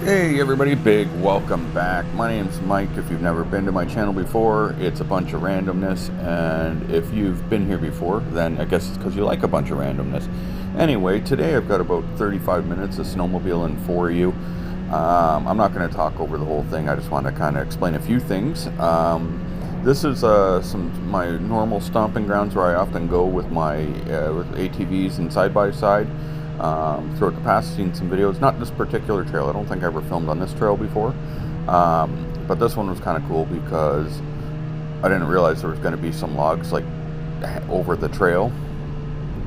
Hey everybody, big welcome back. My name's Mike. If you've never been to my channel before, it's a bunch of randomness, and if you've been here before, then I guess it's because you like a bunch of randomness. Anyway, today I've got about 35 minutes of snowmobiling for you. I'm not going to talk over the whole thing. I just want to kind of explain a few things. This is my normal stomping grounds where I often go with my with ATVs and side-by-side. Throughout the past, seen some videos, not this particular trail. I don't think I ever filmed on this trail before, but this one was kind of cool because I didn't realize there was going to be some logs like over the trail,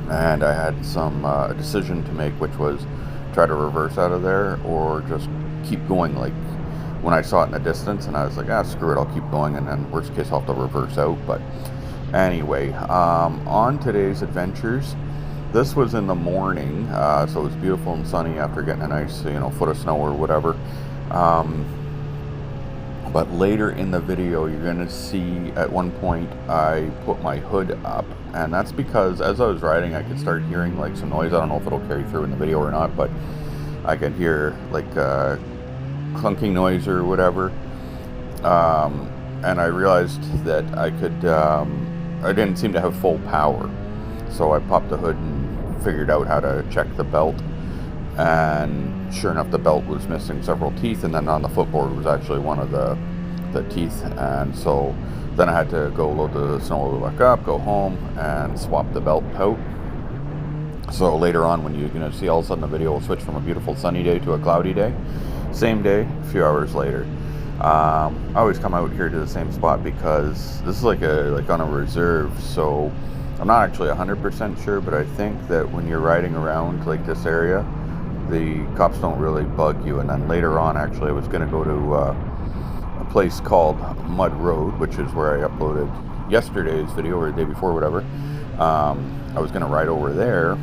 and I had some decision to make, which was try to reverse out of there or just keep going. Like when I saw it in the distance, and I was like, screw it, I'll keep going, and then worst case I'll have to reverse out. But anyway, on today's adventures, this was in the morning, so it was beautiful and sunny after getting a nice, foot of snow or whatever. But later in the video, you're going to see at one point I put my hood up, and that's because as I was riding, I could start hearing like some noise. I don't know if it'll carry through in the video or not, but I could hear like clunking noise or whatever. And I realized that I didn't seem to have full power. So I popped the hood and figured out how to check the belt, and sure enough the belt was missing several teeth, and then on the footboard was actually one of the teeth, and so then I had to go load the snowmobile back up, go home, and swap the belt out. So later on, when you're going to see all of a sudden the video will switch from a beautiful sunny day to a cloudy day, same day, a few hours later. I always come out here to the same spot because this is like on a reserve, so I'm not actually 100% sure, but I think that when you're riding around like this area, the cops don't really bug you. And then later on, actually, I was going to go to a place called Mud Road, which is where I uploaded yesterday's video, or the day before, whatever. I was going to ride over there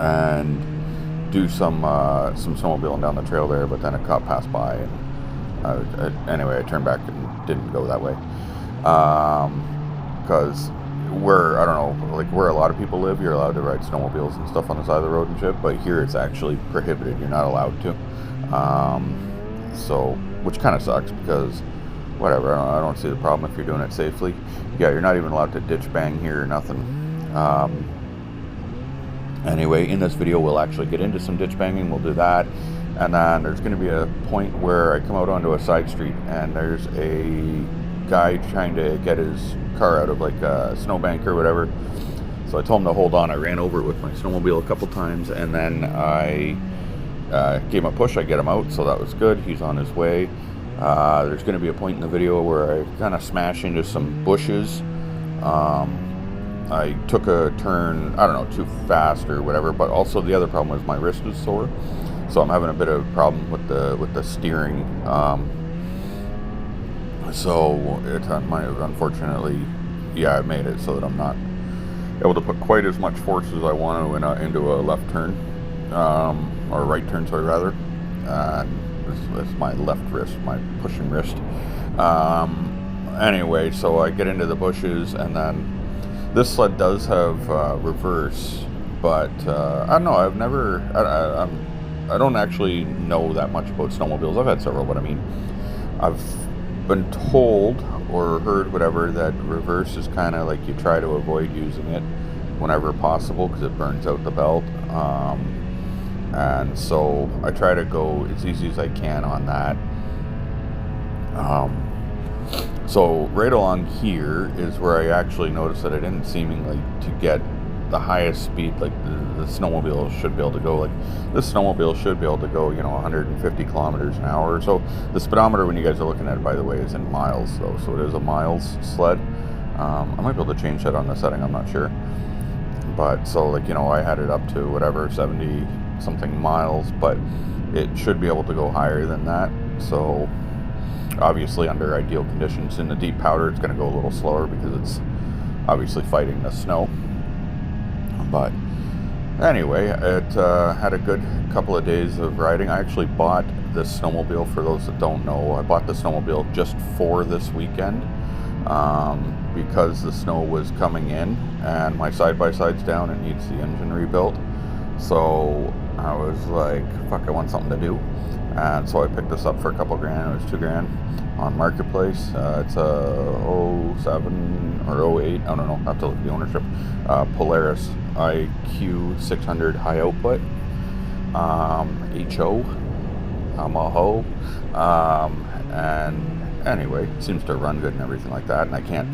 and do some snowmobiling down the trail there, but then a cop passed by, and anyway, I turned back and didn't go that way. Because I don't know, like where a lot of people live, you're allowed to ride snowmobiles and stuff on the side of the road and shit, but here it's actually prohibited. You're not allowed to. So, which kind of sucks because, whatever, I don't see the problem if you're doing it safely. Yeah, you're not even allowed to ditch bang here or nothing. Anyway, in this video, we'll actually get into some ditch banging. We'll do that. And then there's going to be a point where I come out onto a side street and there's a guy trying to get his car out of like a snowbank or whatever. So I told him to hold on. I ran over it with my snowmobile a couple times, and then I gave him a push. I get him out, so that was good. He's on his way. There's going to be a point in the video where I kind of smash into some bushes. I took a turn, I don't know, too fast or whatever, but also the other problem was my wrist was sore, so I'm having a bit of a problem with the steering. So unfortunately, yeah, I made it so that I'm not able to put quite as much force as I want to into a left turn, or right turn, sorry, rather. This is my left wrist, my pushing wrist. Anyway, so I get into the bushes, and then this sled does have reverse, but I don't know. I've never. I don't actually know that much about snowmobiles. I've had several, but I mean, I've been told or heard whatever that reverse is kind of like you try to avoid using it whenever possible because it burns out the belt, and so I try to go as easy as I can on that. So right along here is where I actually noticed that I didn't seemingly to get the highest speed like the snowmobile should be able to go. Like this snowmobile should be able to go 150 kilometers an hour. So the speedometer, when you guys are looking at it, by the way, is in miles though, so it is a miles sled. I might be able to change that on the setting, I'm not sure, but so like I had it up to whatever 70 something miles, but it should be able to go higher than that. So obviously under ideal conditions in the deep powder it's going to go a little slower because it's obviously fighting the snow. But anyway, it had a good couple of days of riding. I actually bought this snowmobile, for those that don't know, I bought the snowmobile just for this weekend because the snow was coming in and my side-by-side's down and needs the engine rebuilt. So I was like, fuck, I want something to do. And so I picked this up for a couple grand. It was $2,000 on Marketplace. It's a '07 or '08, I don't know, I have to look at the ownership. Polaris IQ 600 high output. HO. Maho. And anyway, it seems to run good and everything like that. And I can't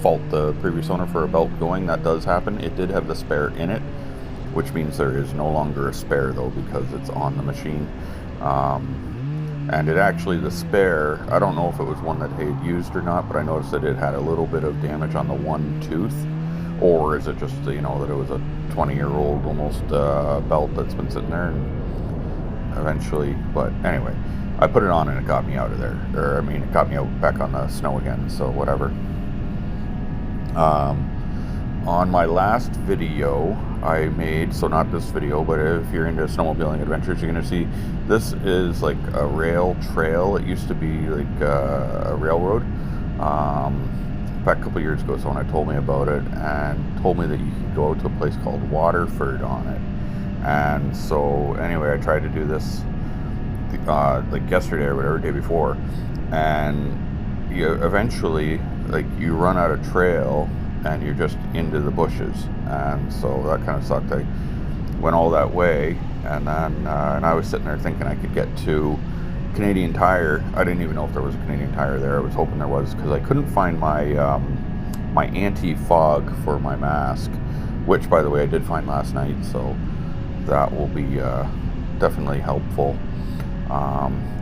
fault the previous owner for a belt going. That does happen. It did have the spare in it, which means there is no longer a spare though, because it's on the machine. And it actually, the spare, I don't know if it was one that he had used or not, but I noticed that it had a little bit of damage on the one tooth. Or is it just, you know, that it was a 20-year-old almost belt that's been sitting there and eventually, but anyway, I put it on and it got me out of there. Or, I mean, it got me out back on the snow again, so whatever. On my last video I made, so not this video, but if you're into snowmobiling adventures, you're going to see this is like a rail trail. It used to be like a railroad. Back a couple years ago, someone had told me about it and told me that you could go out to a place called Waterford on it. And so anyway, I tried to do this like yesterday or whatever, day before, and you eventually, like, you run out of trail and you're just into the bushes, and so that kind of sucked. I went all that way, and then and I was sitting there thinking I could get to Canadian Tire. I didn't even know if there was a Canadian Tire there. I was hoping there was, because I couldn't find my my anti-fog for my mask, which, by the way, I did find last night, so that will be definitely helpful.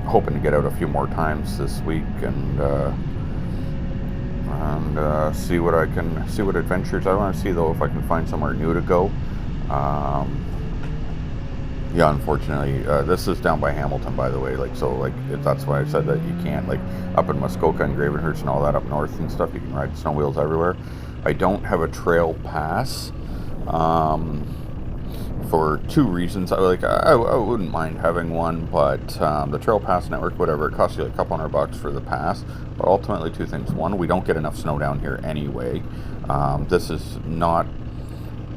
Hoping to get out a few more times this week and see what adventures I want to see, though, if I can find somewhere new to go. Yeah, unfortunately, this is down by Hamilton, by the way. Like, so, like, that's why I said that you can't, like, up in Muskoka and Gravenhurst and all that up north and stuff, you can ride snow wheels everywhere. I don't have a trail pass, for two reasons. I wouldn't mind having one, but the Trail Pass Network, whatever, it costs you like a couple $100 for the pass. But ultimately, two things. One, we don't get enough snow down here anyway. This is not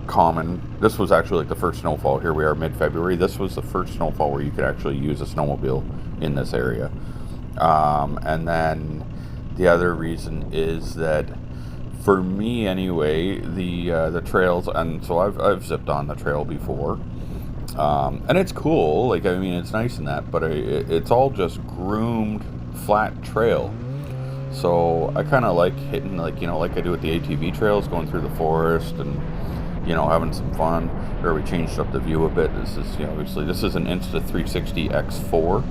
common. This was actually like the first snowfall. Here we are mid-February. This was the first snowfall where you could actually use a snowmobile in this area. And then the other reason is that, for me anyway, the trails, and so I've zipped on the trail before, and it's cool. Like, I mean, it's nice in that, but it's all just groomed flat trail. So I kind of like hitting, like, you know, like I do with the ATV trails, going through the forest and, you know, having some fun. Or we changed up the view a bit. This is, you know, obviously this is an Insta360 X4.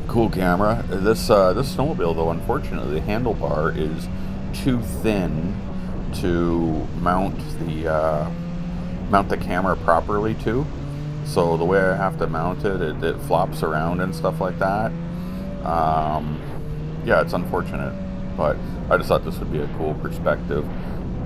Cool camera. This snowmobile, though, unfortunately, the handlebar is too thin to mount the camera properly to. So the way I have to mount it, it flops around and stuff like that. Yeah, it's unfortunate, but I just thought this would be a cool perspective.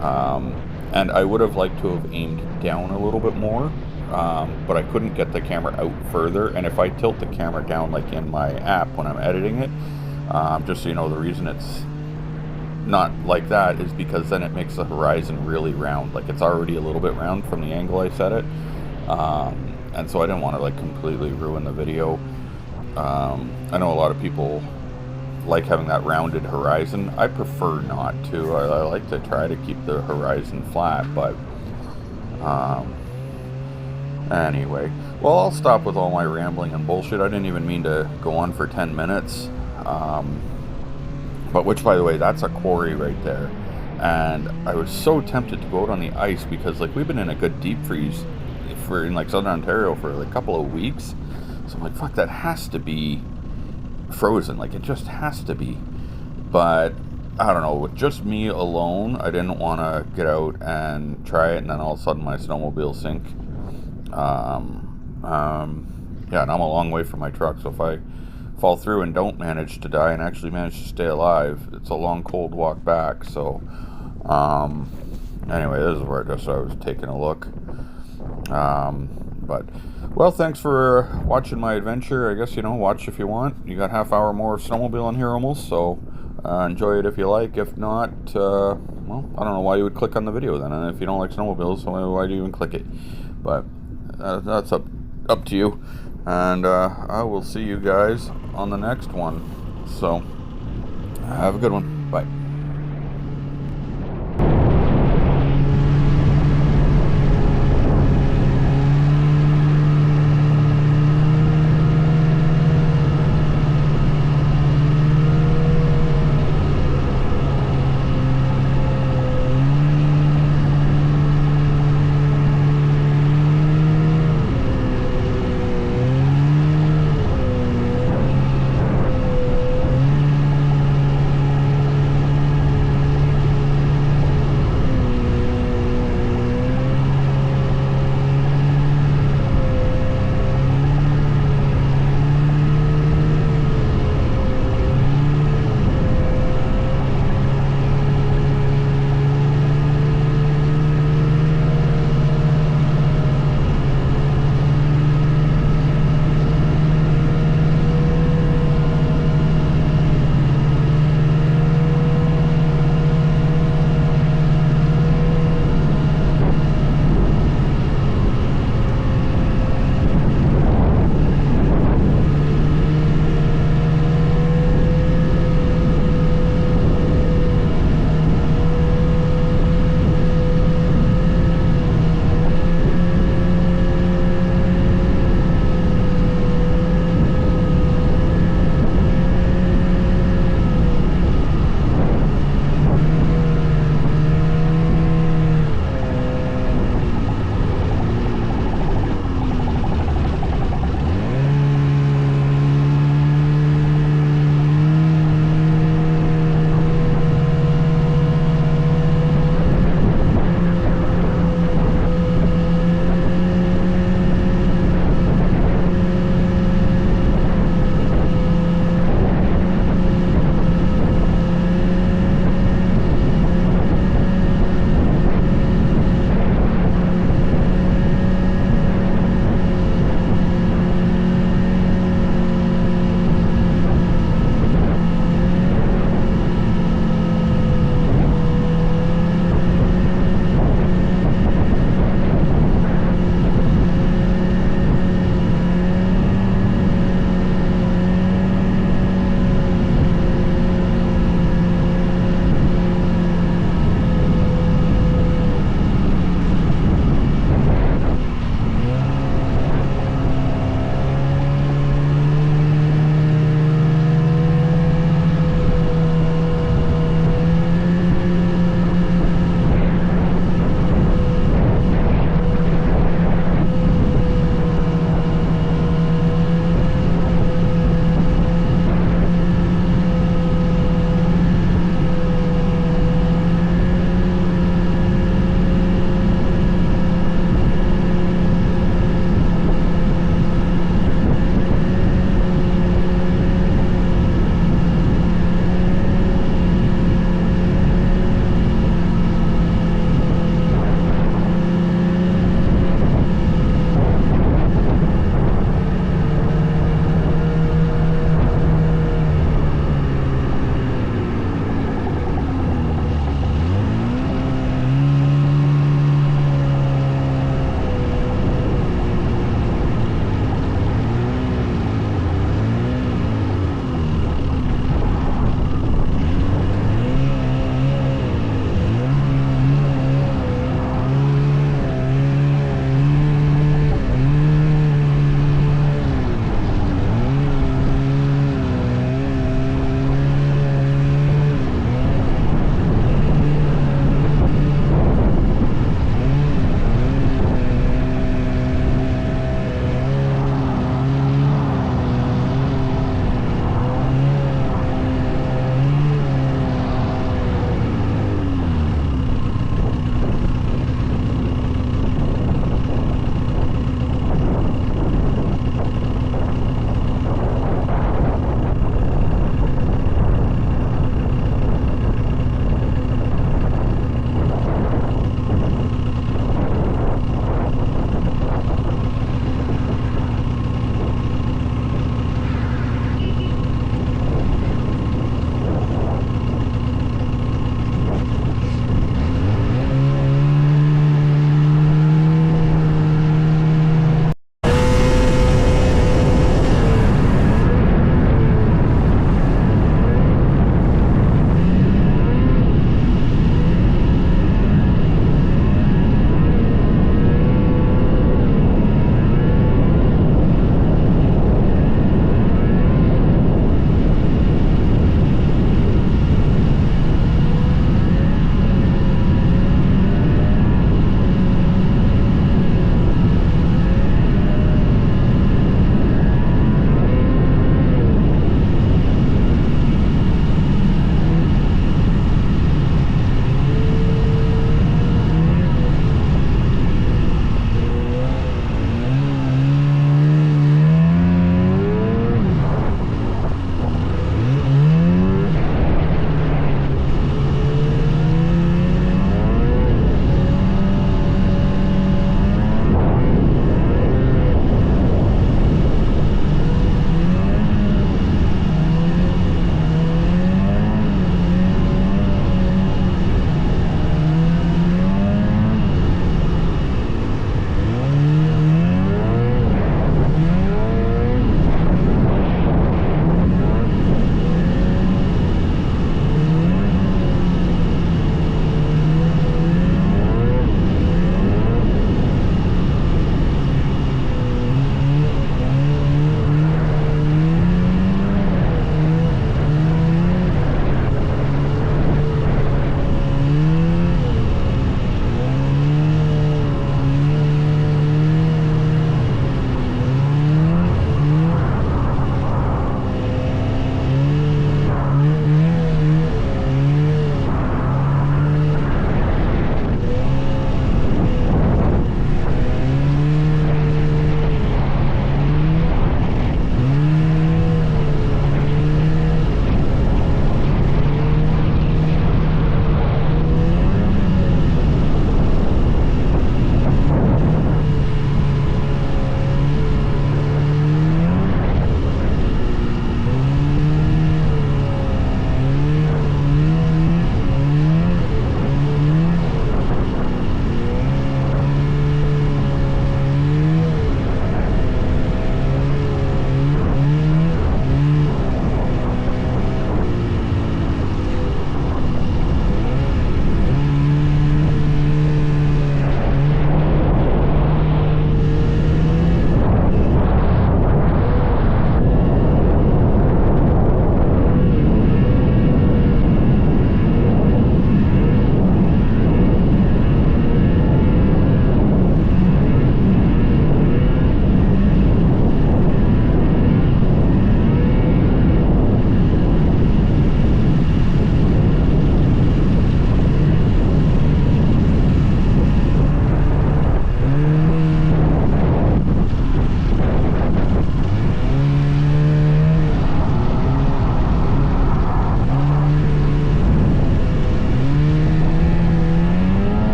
And I would have liked to have aimed down a little bit more. But I couldn't get the camera out further, and if I tilt the camera down, like in my app when I'm editing it, just so you know, the reason it's not like that is because then it makes the horizon really round. Like, it's already a little bit round from the angle I set it, and so I didn't want to, like, completely ruin the video. I know a lot of people like having that rounded horizon. I prefer not to. I like to try to keep the horizon flat, but anyway, well, I'll stop with all my rambling and bullshit. I didn't even mean to go on for 10 minutes. But which, by the way, that's a quarry right there. And I was so tempted to go out on the ice because, like, we've been in a good deep freeze in, like, Southern Ontario for, like, a couple of weeks. So I'm like, fuck, that has to be frozen. Like, it just has to be. But I don't know, with just me alone, I didn't want to get out and try it, and then all of a sudden my snowmobile sink. Yeah, and I'm a long way from my truck, so if I fall through and don't manage to die and actually manage to stay alive, it's a long, cold walk back. So anyway, this is where I was taking a look. But, well, thanks for watching my adventure. I guess, you know, watch if you want. You got half hour more of snowmobile in here almost, so Enjoy it if you like. If not, well, I don't know why you would click on the video then. And if you don't like snowmobiles, why do you even click it? But that's up to you. And I will see you guys on the next one. So have a good one. Bye.